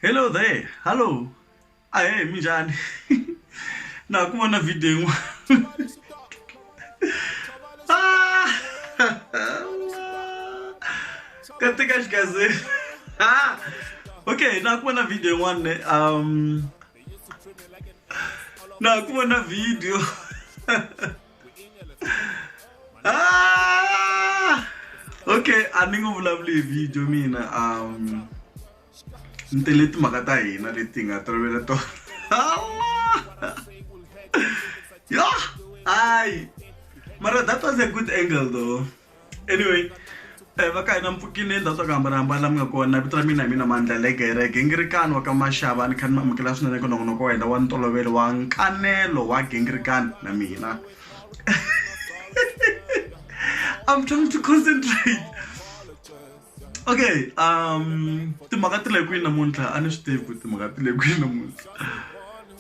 Hello there. Hello. Aye, minjani. Na kumona video yin'wana. Ah! Katika xikaze. Ah! Okay, na kumona video yin'wana ne. Na kumona video. Ah! Okay, ani ngovulavula video mina nteleti makata hina leti nga tolovela tona. Yeah, ay. Mara that was a good angle though. Anyway, vaka ina mpfukini ndato kambara la mga kona vito mina mandla legere gengrikan wa kamashaba ni kan mamkela swinene ko nongo ko enda wa ntolovelo wa nkanelo wa gengrikan na mina. I'm trying to concentrate. Okay, timakatile kwini namuntlha ani swi tivi ku timakatile kwini namuntlha.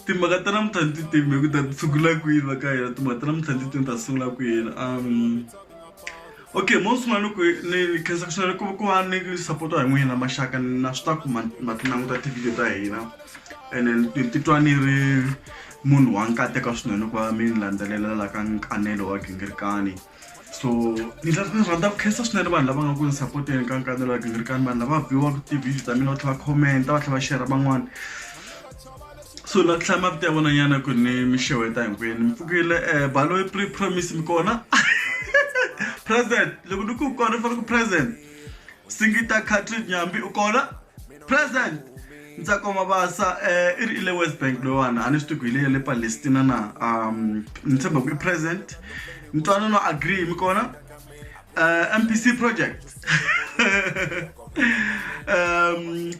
Timakata namuntlha ti tivi ku ta sungula kwini vaka hina timakata namuntlha ti ta sungula kwini. Okay, most manu ku ni khensa swinene ku va ni support hi n'wina maxaka na swi ta ku ma ti languta ti-video ta hina and then titwa ni ri munhu wa nkateka swinene ku va mi ni landzelela ka nkanelo wa gingirikani. So ni rhandza ku khensa swinene vanhu lava nga ku ni support-eni ka nkanelo wa gingirikani, vanhu lava viewaka ti-video ta mina va tlhela va comment va tlhela va share van'wana. So na tlhela mavito ya vona nyana ku ni mi xeweta hinkwenu. Mi pfukile balo promise mi kona. Present, loko ni ku kona fana ku present. Singita Catherine Nyambi u kona? Present. Ntsakoma basa ile West Bank lo wana ani swi ku ile le Palestina na ntshemba ku present. Ntwana no agree mi kona? MPC project.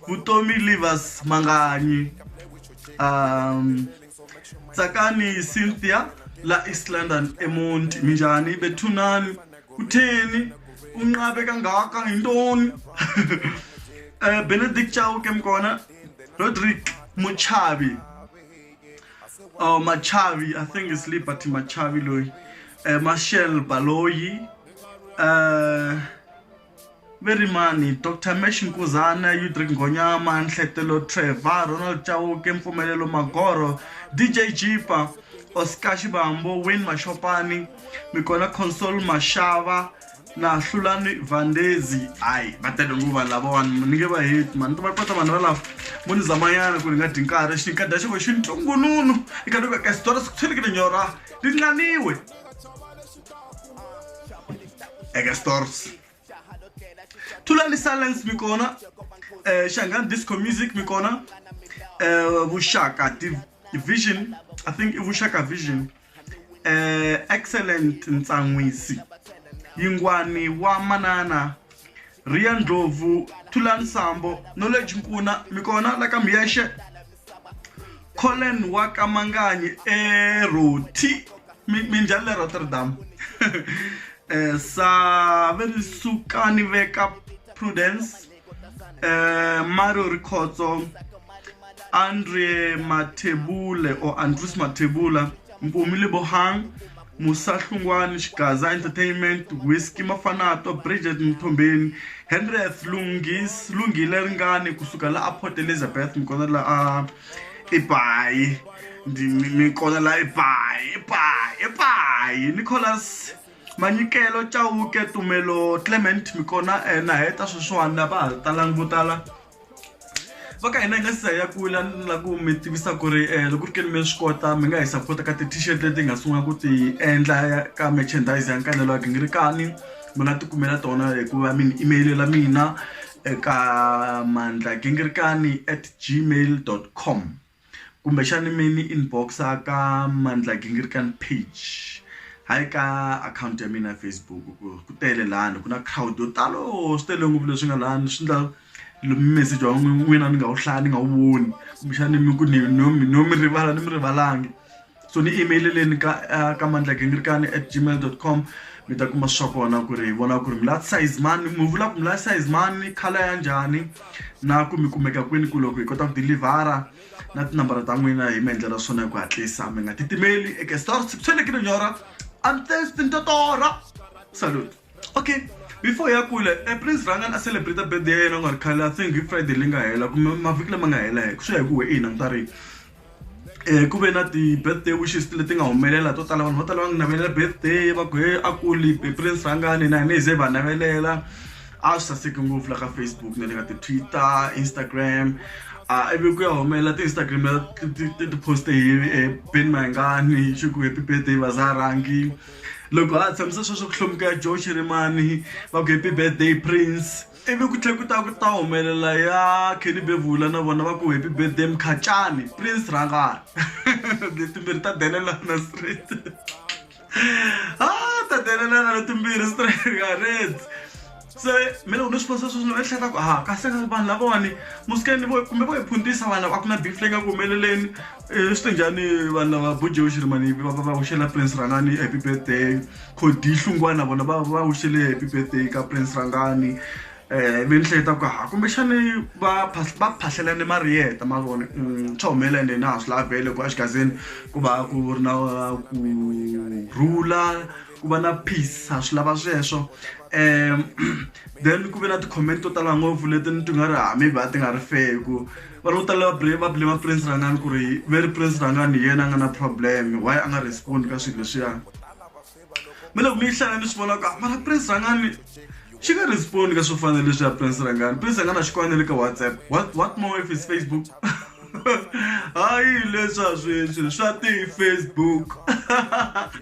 Vutomi Livers Manganyi. Tsakani Cynthia la East London eMonti minjani bethunani utheni unqabe kangaka yintoni. Benedict Chauke mkona. Rodrick Muchavi. Oh, Machavi, I think it's Liberty Machavi loyi. Marshall Baloyi. Very money. Dr. Mesh Nkuzana, Udrick Ngonyama, Nhletelo Trevor, Ronald Chauke, Mfumelelo Magoro, DJ Jipa, Oscar Shibambo, Wayne Mashopani, Mikona Console Mashava, na Hlulani Vandezi. Ay, batele nguva lavo vanhu nige va hate man. Toba kota vanhu valava moni zamayana ku ringa tinkara xikada xo xintungununu eka loko ka story sikuthelekile nyora ringaniwe eka stores. Tulani Silence mikona, Shangan Disco Music mikona, Vushaka Vision, I think Vushaka Vision, Excellent Nsangwisi, Yingwani wa Manana, Rian Ndlovu, Tulani Sambo, Knowledge Nkuna mikona laka Miyeshe, Colin Wakamanganyi, Roti, Minjale Rotterdam. Saveri Sukani Veka Prudence, Mario Ricozo, Andre Matebule or Andrus Matebula, Mpumile Bohang, Musa Hlungwani Shikaza Entertainment, Whiskey Mafanato, Bridget Mtombeni, Henriette Lungile Ngani kusuka la Port Elizabeth mkona la Ipai, mkona la Ipai, Nicholas Manyikelo Chauke Tumelo Clement mikona na heta sweswana ba talang votala vaka ina nga saya kula la ku mitivisa ku ri loko ke mi swi kota mi nga hi support ka ti-t-shirt leti nga sunga ku ti endla ka merchandise ya nkanelo wa gingirikani mi nga ti kumela tona hikuva email la mina eka mandlagingirikani@gmail.com kumbe xani mini inbox ka Mandla Gingirikani page. Hi ka account ya mina Facebook ku tele lana kuna crowd yo talo stele ngopfu leswi nga lana swi ndla message wa n'wina ni nga wu hlaya ni nga wu voni kumbexani mi ku no mi rivala ni mi rivalangi. So ni email leni ka mandlagingirikani@gmail.com mi ta kuma swa kona ku ri vona ku ri mi la size mani mi vula ku mi la size mani color ya njhani na ku mi kumeka kwini ku loko hi kota ku delivera na tinambara ta n'wina hi maendlela swona ku hatlisa mi nga titimeli eka store swi tshwenekile nyora I'm thirsty Totora. Salute. Okay, before ya kule Prince Rangani a celebrate birthday yena ngari khale I think Friday linga hela kumbe mavhiki lama nga hela hi swi ya hi ku ina ngitari ku ve na ti birthday wishes leti nga humelela to tala vanhu vo tala va nga navelela birthday va ku a kuli Prince Rangani na hina hi ze va navelela a swi saseki ngopfu la ka Facebook na le ka ti Twitter Instagram ivi ku ya humelela ti Instagram ti post hi Ben Mayengani xi ku happy birthday Vazarangi loko a tshamisa sweswo ku hlomka Joe Shirimani va ku happy birthday Prince ivi ku tlhe ku ta humelela ya Kenny Bevula na vona va ku happy birthday Mkhatshani Prince Rangani letimbirhi ta denelana straight ta denelana timbirhi straight ka red so mina unosiphosa sweswo ehleka ku kasi vanhu lavawani musikeni kumbe vo hi phuntisa vanhu a ku na beef leyi nga ku humeleleni swi njhani vanhu lava vo Joe Shirimani va wuxela Prince Rangani happy birthday Khodi Hlungwane na vona va wuxele happy birthday ka Prince Rangani ve ni hleketa ku kumbexani va phahlelane mariyeta ma vona swa humelela ende na swi lava vhele ku exigazini ku va ku ri na ku rhula ku va na peace a swi lava sweswo then ku ve na ti-comment to tala ngopfu leti ni ti nga ri maybe a ti nga ri fair ku vanhu vo tala va blame Prince Rangani ku ri very Prince Rangani hi yena a nga na problem why a nga respond ka swilo leswiyani me loko mi yi hlaya ni swi vona ku mara Prince Rangani xi nga respond ka swo fana leswi ya Prince Rangani a xi kona le ka WhatsApp what more if it's Facebook hayi leswa sweswi swa ti Facebook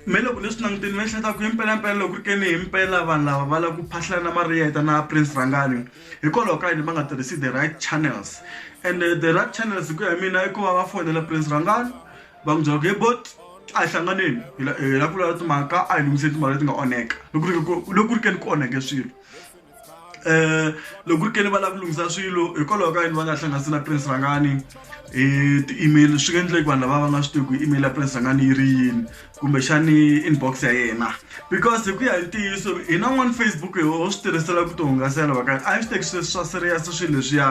me loko leswi langutini me hleta ku impela loko ri keni impela vanhu lava va lava ku phahlana mariyeta na Prince Rangani hikwalaho ka yini va nga tirhisi the right channels and the right channels ku ya mina i ku va va fonela Prince Rangani va n'wi byela ku hey bot a hi hlanganeni hi la ku lava timhaka a hi lunghiseni timhaka leti nga onheka loko ri keni ku onheke swilo loko ri keni va lava ku lunghisa swilo hikwalaho ka yini va nga hlanganisi na Prince Rangani ti-email swi nga endleki vanhu lava va nga swi tivi ku email ya Prince Rangani yi ri yini kumbexani inbox ya yena because hi ku ya hi ntiyiso hi na n'wani Facebook ho swi tirhisela ku ti hungasela va ka a hi swi teki sweswi swa serious swilo leswiya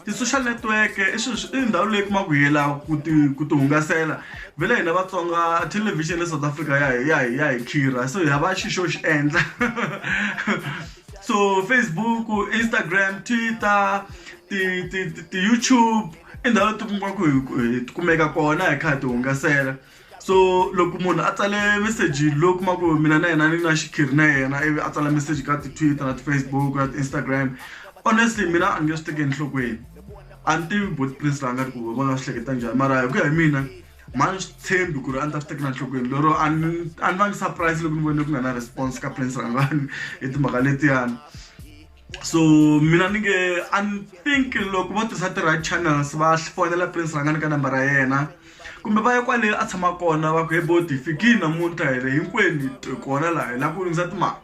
ti-social network i ndhawu leyi kumaku hi yela ku ti hungasela vhele hina Vatsonga television South Africa ya hi khira so hi hava xixo xi endla so Facebook Instagram Twitter ti-YouTube i ndhawu leti ti kumeka kona hi kha hi ti hungasela so loko munhu a tsale message loko kuma ku mina na yena ni na xikhiri na yena ivi a tsala message ka ti-Twitter na ti-Facebook na ti-Instagram honestly mina a ni nge swi tekeni enhlokweni a ni tivi bot Prince Rangani ku va nga swi hleketa njhani mara hi ku ya hi mina ma ni swi tshembi ku ri a ni ta swi tekela enhlokweni lero a ni va ngi surprise loko ni vone ku nga na response ka Prince Rangani hi timhaka letiyani so mina ni nge I think loko vo tirhisa ti-right channels va fonela Prince Rangani ka nambara ya yena kumbe va ya kwale a tshama kona va ku hey bot hi fikile namuntlha hi le hinkwenu kona laha hi lava ku lunghisa timhaka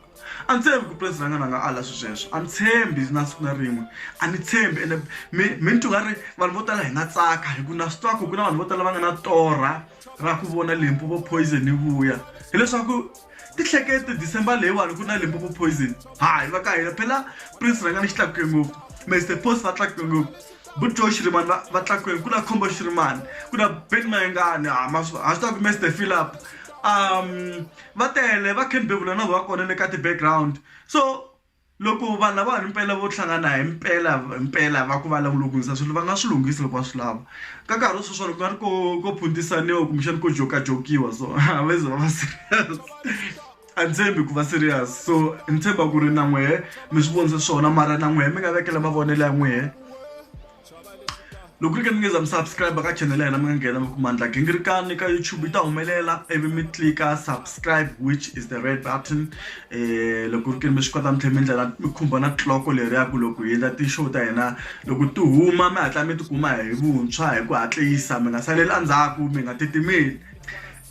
a ni tshembi ku Prince Rangani a nga ala sweswo a ni tshembi na siku na rin'we a ni tshembi ende mi ni twa nga ri vanhu vo tala hi nga tsaka hi ku na swi twa ku na vanhu vo tala va nga na torha ra ku vona Limpopo Poison yi vuya hileswaku tihlekete December leyiwani ku na Limpopo Poison hayi va ka hina phela Prince Rangani xi tlakuke ngopfu Mr Post va tlakuke ngopfu vo Joe Shirimani va tlakuke ku na Khombo Shirimani ku na Ben Mayengani ha swi twa ku Mr Philip va tele va Kenny Bevula na va kona le ka ti-background so loko vanhu lava impela vo hlangana hi impela va ku va lava lunghisa swilo va nga swi lunghisi loko va swi lava ka nkarhi sweswo loko nga ri ko phuntisaniwa kumbexani ko jokiwa so a va ze va va serious a ni tshembi ku va serious so ni tshemba ku ri na n'wehe mi swi vonise swona mara na n'wehe mi nga vekela mavonelo ya n'wehe loko ri ke mi nge za mi subscribe ka channel ya hina mi nga nghena mi kuma ndla gingirikani ka YouTube yi ta humelela ivi mi click subscribe which is the red button loko ri ke mi swi kota mi tlhela mi ndlela mi khumba na clock leriya ku loko hi endla ti-show ta hina loko ti huma mi hatla mi ti kuma hi vuntshwa hi ku hatlisa mi nga saleli endzhaku mi nga titimeli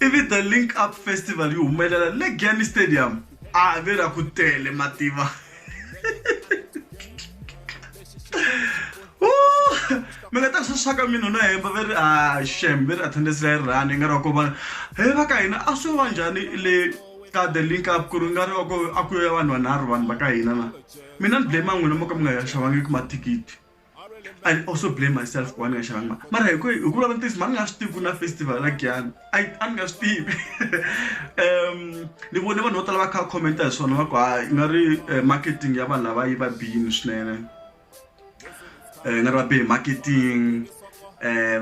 ivi the Link Up Festival yi humelela le Giyani Stadium a ve ra ku tele mativa mi nga ta swaka mina no hemba ve ri shame ve ri attendance ya rani nga ri ko va he va ka hina a swi va njhani le ka the Link Up ku ri nga ri aku ya vanhu vanharhu vanhu va ka hina na mina ni blame n'wina mo ka mi nga ya xavangiki mathikiti I also blame myself kwa nga shavanga mara hikuva vantis mani nga swi tivi ku na festival la Giyani a ni nga swi tivi ni vone vanhu vo tala va kha commenta hi swona va ku hayi i nga ri marketing ya vanhu lava yi va bihini swinene i nga ri va bihi marketing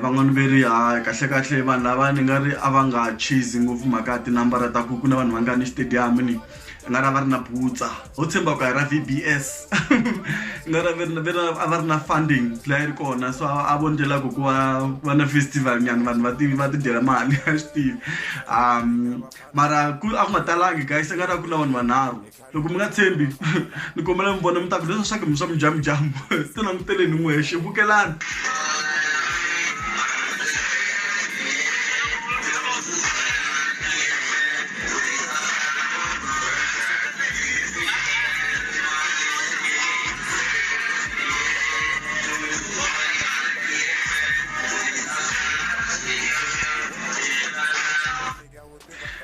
van'wani ve ri hayi kahle vanhu lava ni nga ri a va nga chase ngopfu mhaka tinambara ta ku na vanhu va nga ni stadium ni nga ri a va ri na butsa ho tshemba ku hi ra VBS nga ri a va ri na funding laha ri kona so a vonela ku va na festival nyana vanhu va ti dyela mali a swi tivi mara a ku nga talangi guys nga ri a ku na vanhu vanharhu loko mi nga tshembi ni kombela mi vona mi ta ku leswi swa ku swa mijamujamu ti languteleni n'wexe vukelani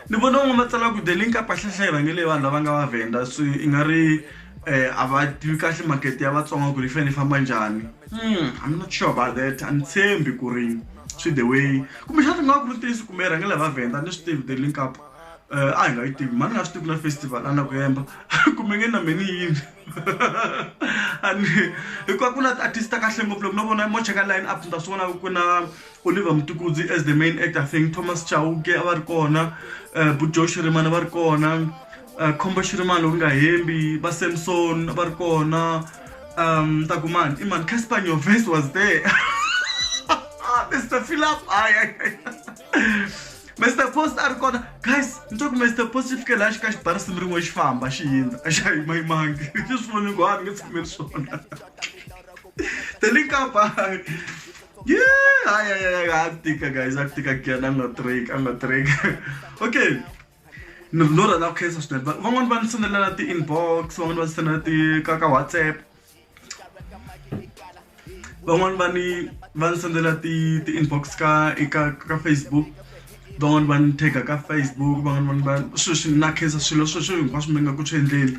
ni vona un'we matsala ku the link up ahlahla rangele vanhu lava nga va venda so i nga ri a va tivi kahle market ya Vatsonga ku ri fane famba njhani I'm not sure about that ani tshembi ku ri swi the way kumbe xana nga ku ri tisi kumbe rangele va venda ni swi tivi the link up a hi nga yi tivi mani nga swi tivi na festival a na ku hemba kumbe nge na meni yini ani hikuva ku na artist kahle ngopfu loko no vona mo cheka line up ta swi vona ku na Oliver Mtukudzi as the main actor I think Thomas Chauke a va ri kona Bujo Shirimani va ri kona Khombo Shirimani loko nga hembi va Samson va ri kona takumani iman Casper Nyovest was there Mr. Philip Mr. Post a ri kona guys ni twa ku Mr. Post xi fike laha xi ka xibarisi mi rin'we xi famba xi yindza a xa yimayimangi xi swi voni ku a ni nge tshameli swona the link up yeah aktika guys aktika Giyani I'm not trick okay no rhandza ku khensa swinene van'wani va ni sendelela ti-inbox van'wani va sendela ka WhatsApp van'wani va ni sendela ti-inbox ka Facebook van'wani va ni tag ka Facebook van'wani va sweswi na khensa swilo sweswo hinkwaswo mi nga ku swi endleni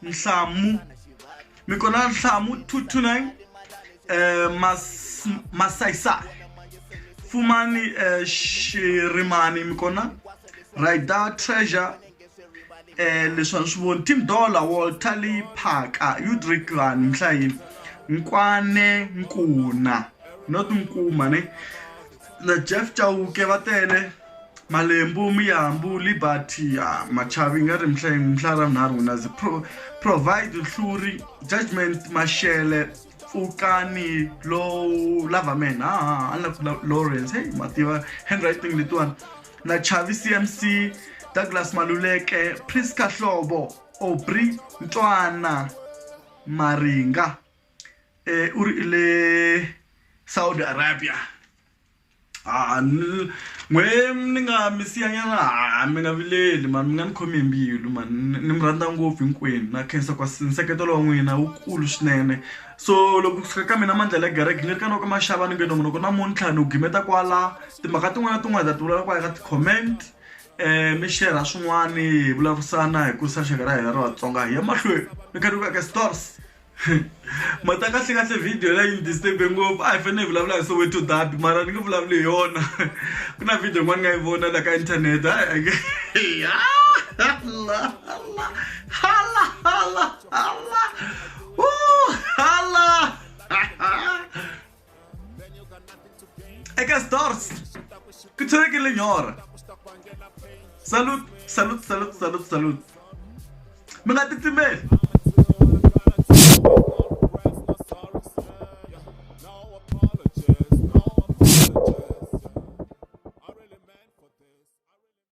Nhlamu mi kona Nhlamu 229 Masaisa Fumani Shirimani mi kona Raida Treasure leswi swi voni Team Dollar Walter Lee Phaka Udrick Van Mhlayi Nkwane Nkuna not Nkuma ne na Jeff Chauke va tele Malembu Miyambu Liberty Machavi nga ri Mhlayi mhlara nharhu na provide Hluri Judgment Mashele Fukani Low Lavaman Lawrence hey mativa handwriting lituan na Chavi CMC Douglas Maluleke Priska Hlobo Aubrey Ntwana Maringa uri le Saudi Arabia ngwe ni nga misiyanyana mi nga vileli man mi nga ni khomi mbilu man ni mi rhandza ngopfu hinkwenu na khensa kwa nseketelo wa n'wina wukulu swinene so loko suka ka mina mandlela ya gereke ni ri kana ka maxava ni nge nomona ku namuntlha ni u gimeta kwala timhaka tin'wana ta vulavula kwala ka ti-comment mi share swin'wana hi vulavurisana hi ku saxaka ra hina ra Vatsonga hi ya mahlweni mi kha ni ku ka stores mata kahle video la indisturbe ngopfu a hi fanele hi vulavula hi Soweto Derby mara ni nge vulavuli hi yona ku na video yin'wana nga yi vona la ka internet hala eka stores ku tshwekile nyora salut mi nga titsimeli